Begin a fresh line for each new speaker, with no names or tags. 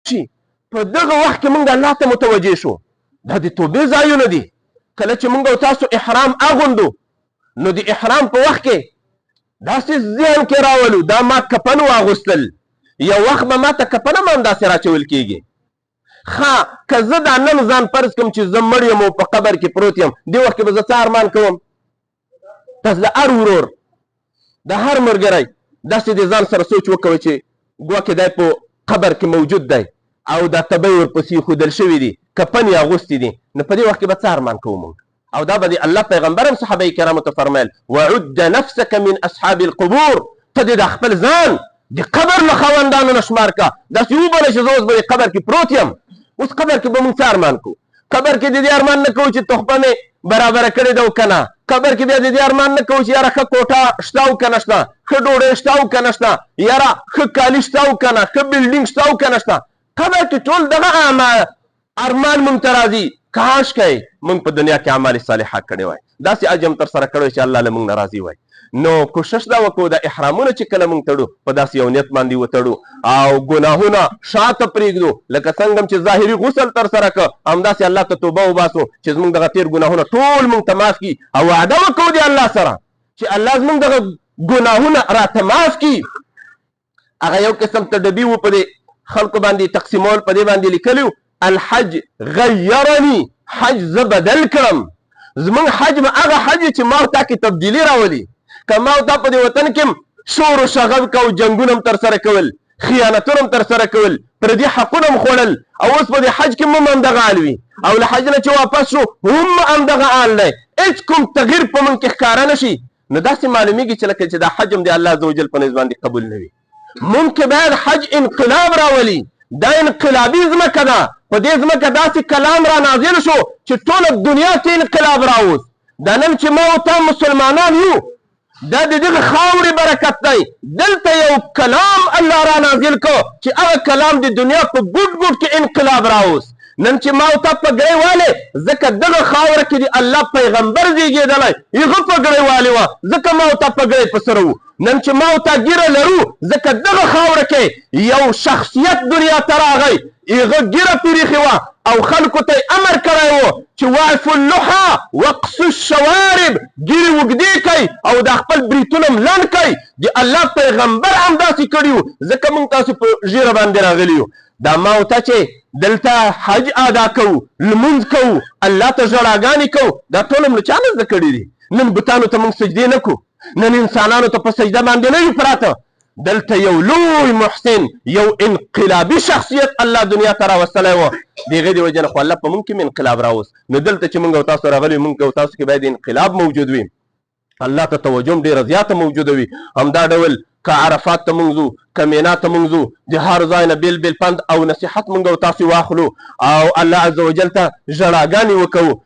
شي په دغه وخت کې موږ الله ته متوجه شو دا د توبې ځایونه دي کله چې موږ او تاسو احرام اغوندو نو د احرام په وخت کې داسې ذهن کې راولو دا ما کفن واغوستل یو وخت به ما ته کفن هم همداسې راچول کېږي ښه که زه دا نن ځان فرض کړم چې زه مړ یم او په قبر کې پروت یم دې وخت کې به زه څه ارمان کوم تاسو د هر ورور د هر ملګری داسې د ځان سره سوچ وکوئ چې ګواکې دی په قبر کې موجود دی او دا تبی ورپسې ایښودل شوي دي کفن یې اغوستي دي نو په دې وخت کې به څه ارمان کوو موږ او دا به د الله پیغمبر هم صحابه کرامو ته فرمیل وعد نفسك من اصحاب القبور ته دې د خپل ځان د قبر له خاوندانو نه شمار کا داسې وبله چې زه اوس به د قبر کې پروت یم اوس قبر کې به موږ څه ارمان کوو قبر کې د دې ارمان نه کوو چې تحفه مې برابره کړې ده او که نه قبر کې بیا د دې ارمان نه کوو چې یاره ښه کوټه شته او که نه شته ښه ډوډۍ شته او که نه شته یاره ښه کالي شته او که نه ښه بلډینګ شته او که نه شته قبر کې ټول دغه ارمان موږ ته راځي کاش کوي موږ په دنیا کې اعمال صالحه کړی وای داسې اجر تر سره کړی چې الله له موږ نه راضي وای نو کوشش دا وکړو د احرامونه چې کله موږ تړو په داسې یو نیت باندې وتړو او ګناهونه شاته پرېږدو لکه څنګه چې ظاهري غسل تر سره کړه همداسې الله ته توبه وباسو چې زموږ دغه تېر ګناهونه ټول موږ ته معاف کړي او وعده وکړو د الله سره چې الله زموږ دغه ګناهونه راته معاف کړي هغه یو قسم تدبیر و په دې خلکو باندې تقسیمول په دې باندې لیکلي الحج غیرني حج زه بدل کړم زموږ حج به هغه حج چې ما او تا کې تبدیلي راولي که ما او تا په دې وطن کې شور و شغب کو جنګونه هم ترسره کول خیانتونه هم ترسره کول پردي حقونه هم خوړل او اوس په دې حج کې هم همدغه حال وي او له حج نه چې واپس شو هم همدغه حال دی هېڅ کوم تغییر په موږ کې ښکاره نه شي نو داسې معلومیږي چې لکه چې دا حج هم د الله عز وجل په نظ باندې قبول نه وي ممکن باید حج انقلاب راولي دا انقلابي ځمکه ده په دې ځمکه داسې کلام را نازل شو چې ټوله دنیا ته انقلاب راوست دا نن چې ما او تا مسلمانان یو دا د دغه خاورې برکت دی دلته یو کلام الله را نازل کو چې هغه کلام د دنیا په ګوټ ګوټ کې انقلاب راوست نن چې ما او تا پګړۍ والې ځکه دغه خاوره کې د الله پیغمبر زیږېدلی هغه پګړۍ والې وه ځکه ما او تا پګړۍ په سره وو نن چې ما او تا ګیره لرو ځکه دغه خاوره کې یو شخصیت دنیا ته راغی هغه ګیره پرېښې وه او خلکو ته امر کړی و چې واعفوا اللحى واقصوا الشوارب ګیرې اوږدې کوئ او دا خپل بریتونه هم لنډ کوئ د الله پیغمبر همداسې کړي وو ځکه موږ تاسو په ژیره باندې راغلي یو دا ما او ته چې دلته حج ادا کوو لمونځ کوو الله ته ژړاګانې کوو دا ټول هم له چا نه زده کړي دي نن بوتانو ته موږ سجدې نه کوو نن انسانانو ته په سجده باندې نه یو پراته دلته یو لوی محسن یو انقلابي شخصیت الله دنیا ته راوستلی و د هغې د وجې نه خو الله په موږ کې هم انقلاب راوست نو دلته چې موږ او تاسو راغلي موږ او تاسو کې باید انقلاب موجود وي الله ته توجه هم ډېره زیاته موجوده وي همدا ډول که عرفات ته موږ ځو که مینا ته موږ ځو د هر ځای نه بېل بېل پند او نصیحت موږ او تاسو واخلو او الله عز وجل ته ژړاګانې وکوو